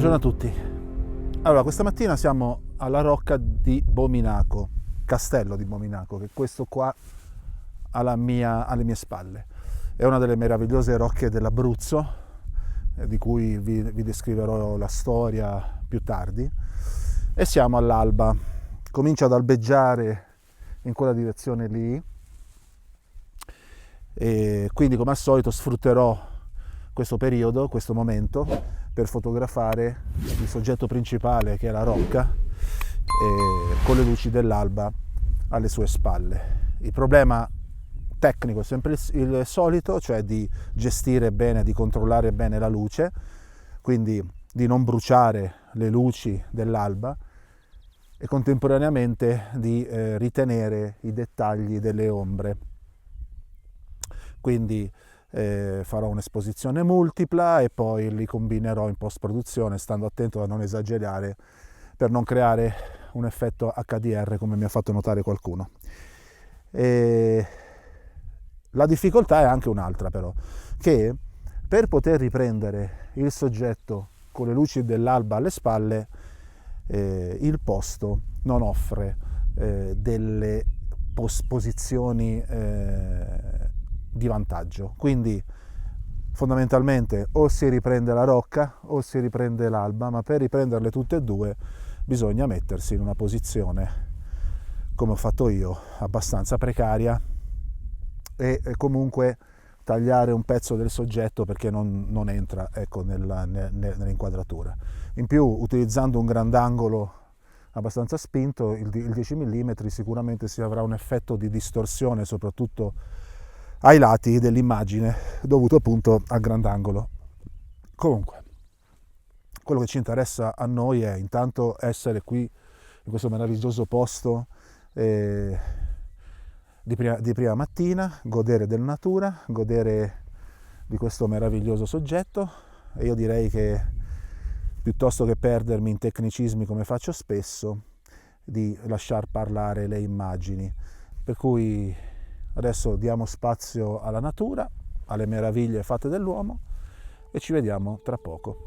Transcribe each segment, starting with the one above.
Buongiorno a tutti. Allora, questa mattina siamo alla rocca di Bominaco, castello di Bominaco, che è questo qua alle mie spalle. È una delle meravigliose rocce dell'Abruzzo, di cui vi descriverò la storia più tardi. E siamo all'alba. Comincia ad albeggiare in quella direzione lì. E quindi, come al solito, sfrutterò questo periodo, questo momento, per fotografare il soggetto principale, che è la rocca, con le luci dell'alba alle sue spalle. Il problema tecnico è sempre il solito, cioè di gestire bene, di controllare bene la luce, quindi di non bruciare le luci dell'alba e contemporaneamente di ritenere i dettagli delle ombre. Quindi farò un'esposizione multipla e poi li combinerò in post-produzione, stando attento a non esagerare per non creare un effetto HDR, come mi ha fatto notare qualcuno. La difficoltà è anche un'altra, però, che per poter riprendere il soggetto con le luci dell'alba alle spalle, il posto non offre delle posizioni di vantaggio, quindi fondamentalmente o si riprende la rocca o si riprende l'alba, ma per riprenderle tutte e due bisogna mettersi in una posizione, come ho fatto io, abbastanza precaria e comunque tagliare un pezzo del soggetto perché non entra, ecco, nell'inquadratura. In più, utilizzando un grandangolo abbastanza spinto, il 10 mm, sicuramente si avrà un effetto di distorsione, soprattutto ai lati dell'immagine, dovuto appunto al grandangolo. Comunque, quello che ci interessa a noi è intanto essere qui in questo meraviglioso posto di prima mattina, godere della natura, godere di questo meraviglioso soggetto, e io direi che piuttosto che perdermi in tecnicismi come faccio spesso, di lasciar parlare le immagini. Per cui adesso diamo spazio alla natura, alle meraviglie fatte dall'uomo e ci vediamo tra poco.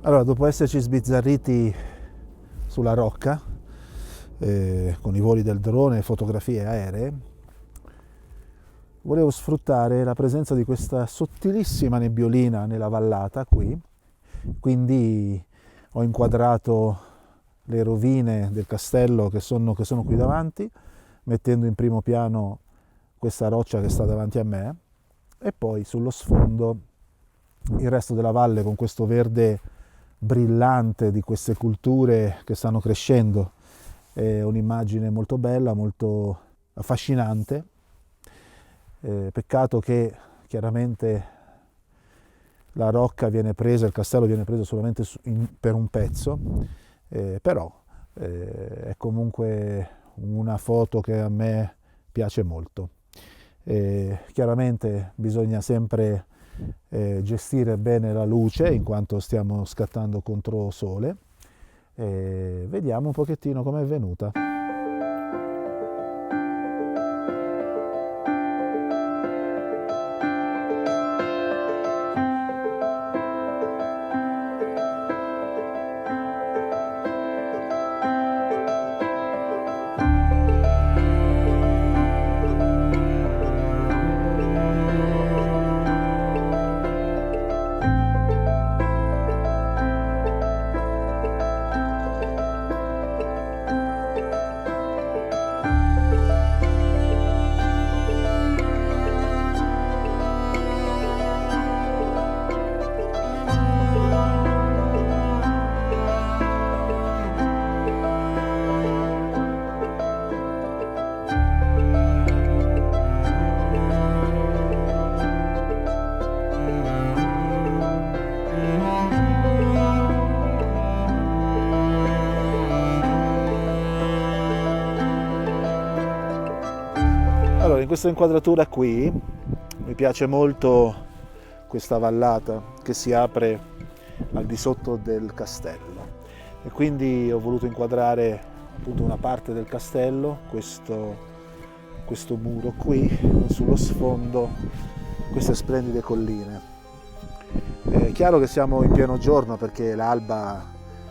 Allora, dopo esserci sbizzarriti sulla rocca, con i voli del drone e fotografie aeree, volevo sfruttare la presenza di questa sottilissima nebbiolina nella vallata qui, quindi ho inquadrato le rovine del castello che sono qui davanti, mettendo in primo piano questa roccia che sta davanti a me, e poi sullo sfondo il resto della valle con questo verde brillante di queste culture che stanno crescendo. È un'immagine molto bella, molto affascinante. Peccato che chiaramente la rocca viene presa, il castello viene preso solamente per un pezzo, però è comunque una foto che a me piace molto. Chiaramente bisogna sempre gestire bene la luce in quanto stiamo scattando contro sole. Vediamo un pochettino com'è venuta. Allora, in questa inquadratura qui mi piace molto questa vallata che si apre al di sotto del castello, e quindi ho voluto inquadrare appunto una parte del castello, questo muro qui, sullo sfondo queste splendide colline. È chiaro che siamo in pieno giorno perché l'alba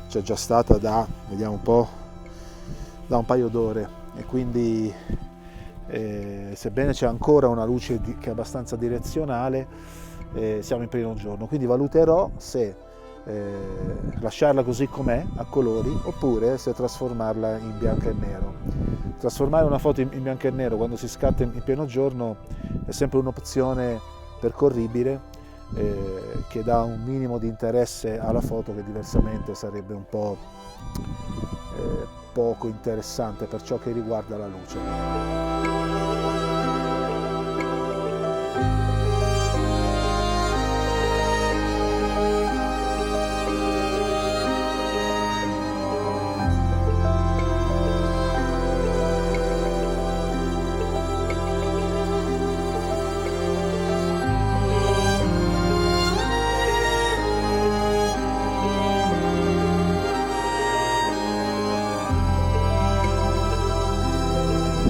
c'è già stata vediamo un po', da un paio d'ore, e quindi sebbene c'è ancora una luce che è abbastanza direzionale, siamo in pieno giorno, quindi valuterò se lasciarla così com'è a colori oppure se trasformarla in bianco e nero. Trasformare una foto in bianco e nero quando si scatta in pieno giorno è sempre un'opzione percorribile, che dà un minimo di interesse alla foto che diversamente sarebbe un po' poco interessante per ciò che riguarda la luce.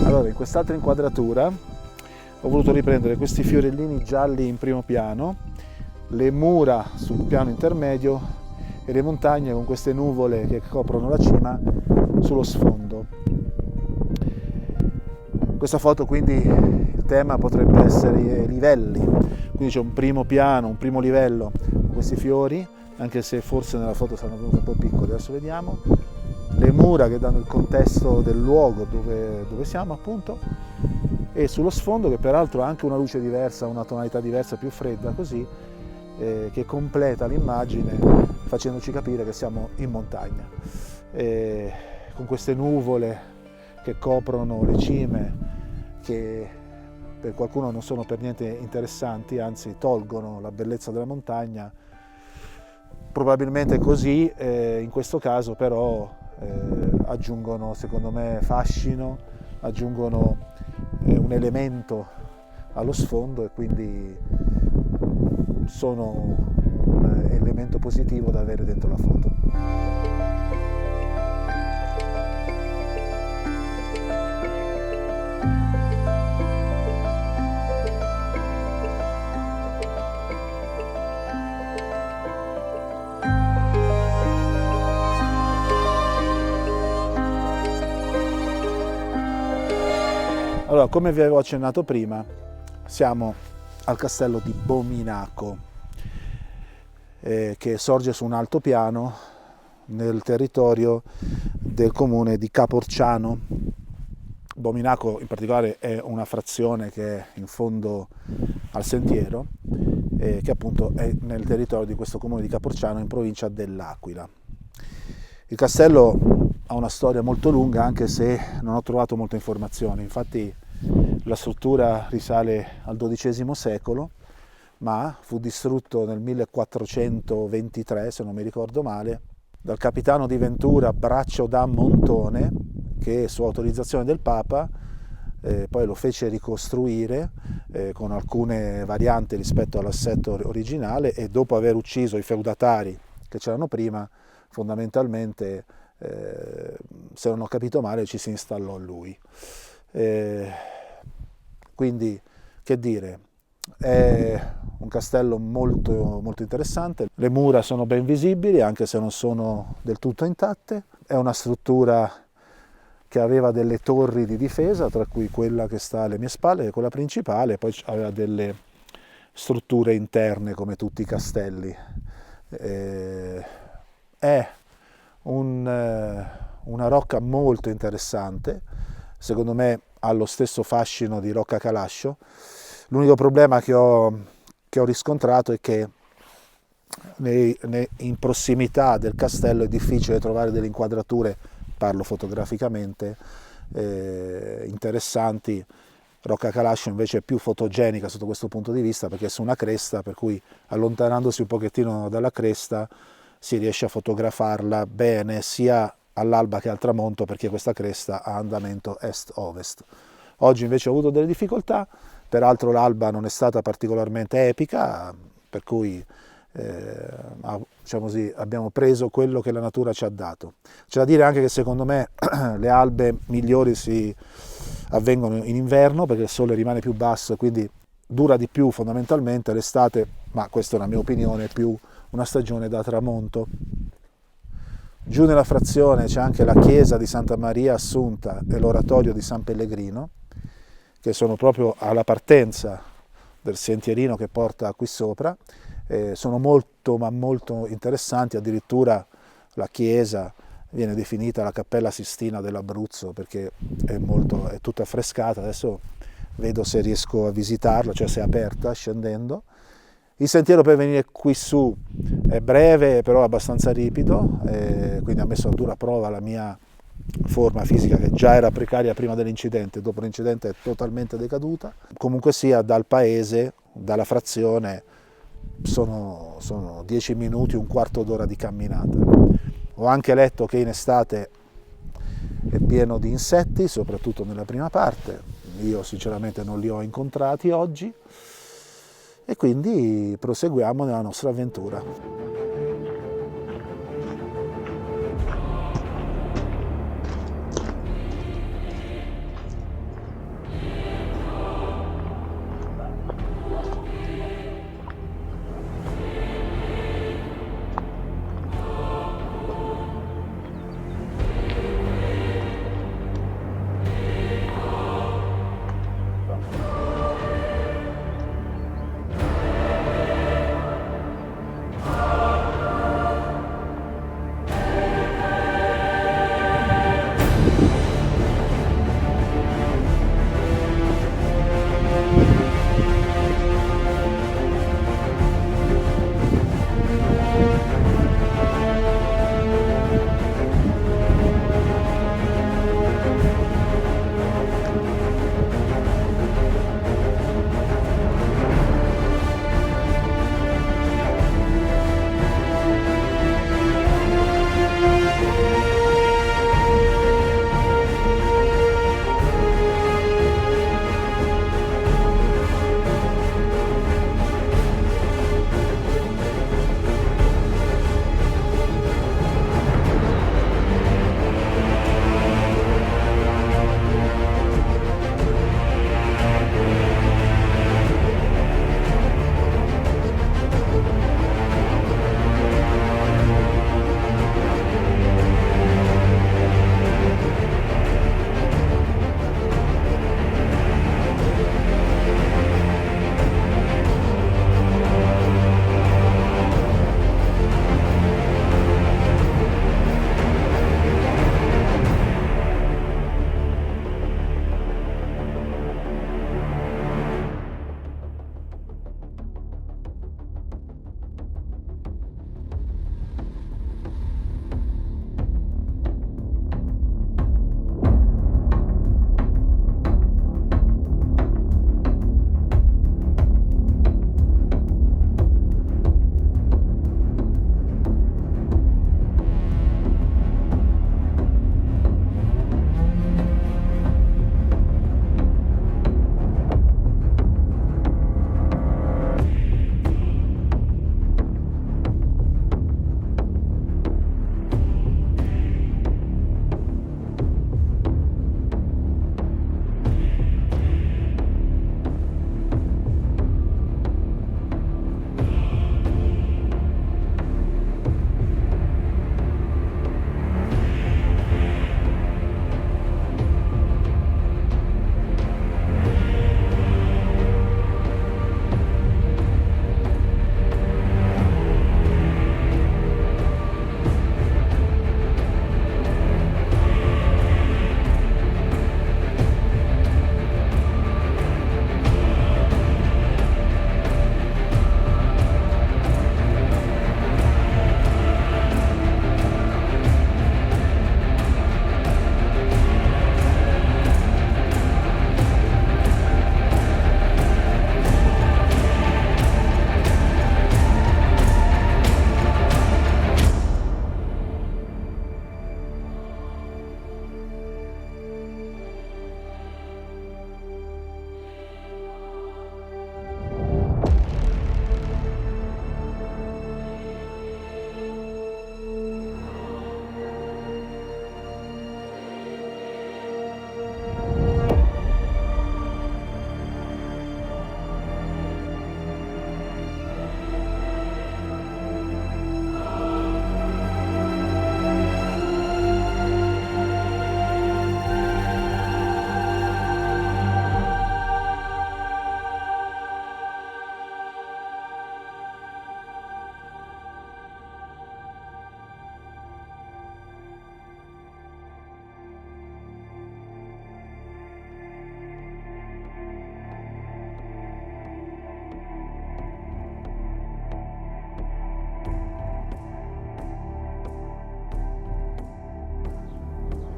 Allora, in quest'altra inquadratura ho voluto riprendere questi fiorellini gialli in primo piano, le mura sul piano intermedio e le montagne con queste nuvole che coprono la cima sullo sfondo. Questa foto quindi il tema potrebbe essere i livelli, quindi c'è un primo piano, un primo livello con questi fiori, anche se forse nella foto saranno venuti un po' piccoli, adesso vediamo. Le mura che danno il contesto del luogo dove siamo appunto, e sullo sfondo che peraltro ha anche una luce diversa, una tonalità diversa, più fredda così, che completa l'immagine facendoci capire che siamo in montagna, con queste nuvole che coprono le cime, che per qualcuno non sono per niente interessanti, anzi tolgono la bellezza della montagna. Probabilmente così, in questo caso però aggiungono secondo me fascino, aggiungono un elemento allo sfondo e quindi sono un elemento positivo da avere dentro la foto. Allora, come vi avevo accennato prima, siamo al castello di Bominaco, che sorge su un altopiano nel territorio del comune di Caporciano. Bominaco in particolare è una frazione che è in fondo al sentiero, che appunto è nel territorio di questo comune di Caporciano in provincia dell'Aquila. Il castello ha una storia molto lunga, anche se non ho trovato molte informazioni. Infatti la struttura risale al XII secolo, ma fu distrutto nel 1423, se non mi ricordo male, dal capitano di Ventura Braccio da Montone, che su autorizzazione del Papa poi lo fece ricostruire con alcune varianti rispetto all'assetto originale, e dopo aver ucciso i feudatari che c'erano prima, fondamentalmente, se non ho capito male, ci si installò lui. Quindi, che dire, è un castello molto, molto interessante, le mura sono ben visibili anche se non sono del tutto intatte, è una struttura che aveva delle torri di difesa, tra cui quella che sta alle mie spalle, che è quella principale, poi aveva delle strutture interne come tutti i castelli. È una rocca molto interessante, secondo me ha lo stesso fascino di Rocca Calascio. L'unico problema che ho riscontrato è che in prossimità del castello è difficile trovare delle inquadrature, parlo fotograficamente, interessanti. Rocca Calascio invece è più fotogenica sotto questo punto di vista, perché è su una cresta, per cui allontanandosi un pochettino dalla cresta si riesce a fotografarla bene sia all'alba che al tramonto, perché questa cresta ha andamento est-ovest. Oggi invece ho avuto delle difficoltà, peraltro l'alba non è stata particolarmente epica, per cui diciamo così, abbiamo preso quello che la natura ci ha dato. C'è da dire anche che secondo me le albe migliori si avvengono in inverno, perché il sole rimane più basso e quindi dura di più fondamentalmente. L'estate, ma questa è una mia opinione, è più una stagione da tramonto. Giù nella frazione c'è anche la chiesa di Santa Maria Assunta e l'oratorio di San Pellegrino, che sono proprio alla partenza del sentierino che porta qui sopra. Sono molto ma molto interessanti, addirittura la chiesa viene definita la Cappella Sistina dell'Abruzzo, perché è tutta affrescata. Adesso vedo se riesco a visitarla, cioè se è aperta scendendo. Il sentiero per venire qui su è breve, però abbastanza ripido, quindi ha messo a dura prova la mia forma fisica, che già era precaria prima dell'incidente. Dopo l'incidente è totalmente decaduta. Comunque sia, dal paese, dalla frazione, sono 10 minuti, un quarto d'ora di camminata. Ho anche letto che in estate è pieno di insetti, soprattutto nella prima parte. Io sinceramente non li ho incontrati oggi, e quindi proseguiamo nella nostra avventura.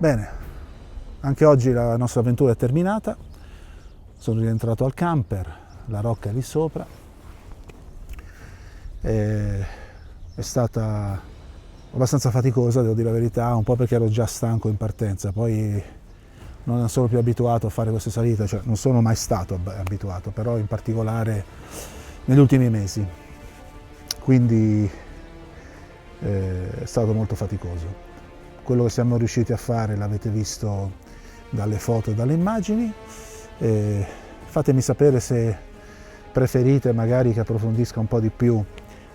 Bene, anche oggi la nostra avventura è terminata, sono rientrato al camper, la Rocca è lì sopra, è stata abbastanza faticosa, devo dire la verità, un po' perché ero già stanco in partenza, poi non sono più abituato a fare queste salite, cioè non sono mai stato abituato, però in particolare negli ultimi mesi, quindi è stato molto faticoso. Quello che siamo riusciti a fare l'avete visto dalle foto e dalle immagini, fatemi sapere se preferite magari che approfondisca un po' di più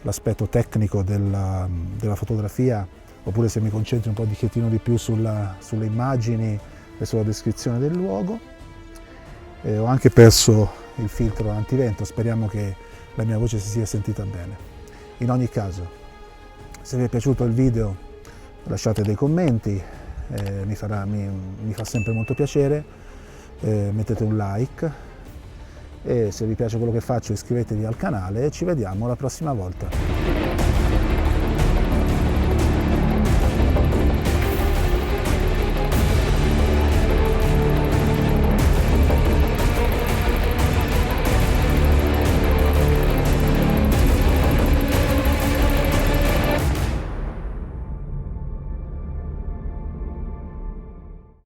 l'aspetto tecnico della fotografia, oppure se mi concentro un po' di più sulle immagini e sulla descrizione del luogo. Ho anche perso il filtro antivento, speriamo che la mia voce si sia sentita bene. In ogni caso, se vi è piaciuto il video lasciate dei commenti, mi fa sempre molto piacere, mettete un like e se vi piace quello che faccio iscrivetevi al canale e ci vediamo la prossima volta.